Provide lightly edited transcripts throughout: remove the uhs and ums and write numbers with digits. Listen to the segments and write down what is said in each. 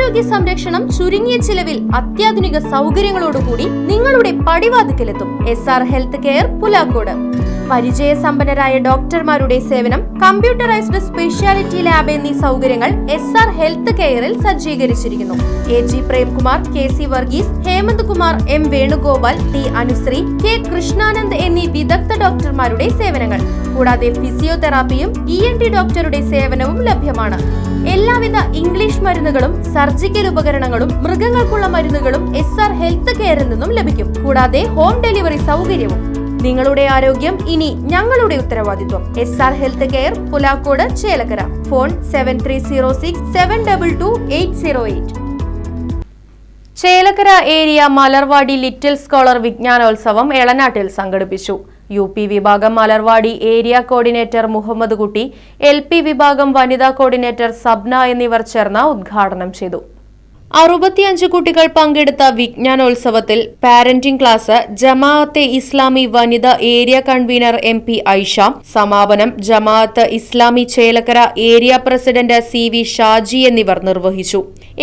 ആരോഗ്യ സംരക്ഷണം ചുരുങ്ങിയ ചിലവിൽ അത്യാധുനിക സൗകര്യങ്ങളോടുകൂടി നിങ്ങളുടെ പടിവാതിക്കലെത്തും. SR health care, Pulakode. പരിചയസമ്പന്നരായ ഡോക്ടർമാരുടെ സേവനം, കമ്പ്യൂട്ടറൈസ്ഡ് സ്പെഷ്യാലിറ്റി ലാബ് എന്നീ സൗകര്യങ്ങൾ SR ഹെൽത്ത് കെയറിൽ സജ്ജീകരിച്ചിരിക്കുന്നു. AG Premkumar, KC Varghese, Hemant Kumar, M Venugopal, T Anusree, K Krishnanand എന്നീ വിദഗ്ധ ഡോക്ടർമാരുടെ സേവനങ്ങൾ. കൂടാതെ ഫിസിയോതെറാപ്പിയും ENT ഡോക്ടറുടെ സേവനവും ലഭ്യമാണ്. എല്ലാവിധ ഇംഗ്ലീഷ് മരുന്നുകളും സർജിക്കൽ ഉപകരണങ്ങളും മൃഗങ്ങൾക്കുള്ള മരുന്നുകളും SR ഹെൽത്ത് കെയറിൽ നിന്നും ലഭിക്കും. കൂടാതെ ഹോം ഡെലിവറി സൗകര്യവും. നിങ്ങളുടെ ആരോഗ്യം ഇനി ഞങ്ങളുടെ ഉത്തരവാദിത്വം. SR health care, Pulakkode, Chelakkara. Phone 7306722808. Chelakkara area Malarvadi little scholar വിജ്ഞാനോത്സവം എളനാട്ടിൽ സംഘടിപ്പിച്ചു. UP വിഭാഗം മലർവാടി ഏരിയ കോർഡിനേറ്റർ മുഹമ്മദ് കുട്ടി, LP വിഭാഗം വനിതാ കോർഡിനേറ്റർ സബ്ന എന്നിവർ ചേർന്ന് ഉദ്ഘാടനം ചെയ്തു. 65 കുട്ടികൾ പങ്കെടുത്ത വിജ്ഞാനോത്സവത്തിൽ പാരന്റിംഗ് ക്ലാസ് ജമാഅത്തെ ഇസ്ലാമി വനിത ഏരിയ കൺവീനർ MP ഐഷ, സമാപനം Jamaat Islami Chelakkara area president CV Shaji എന്നിവർ നിർവഹിച്ചു.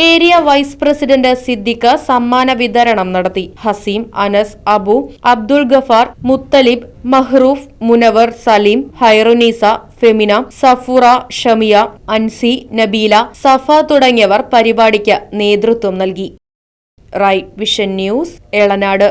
ഏരിയ വൈസ് പ്രസിഡന്റ് സിദ്ദിഖ് സമ്മാന വിതരണം നടത്തി. ഹസീം, അനസ്, അബു, അബ്ദുൾ ഗഫാർ, മുത്തലിബ്, മഹ്റൂഫ്, മുനവർ, സലീം, ഹൈറുനീസ, ഫെമിന, സഫൂറ, ഷമിയ, അൻസി, നബീല, സഫ തുടങ്ങിയവർ പരിപാടിക്ക് നേതൃത്വം നൽകി. Right vision news, Elanad.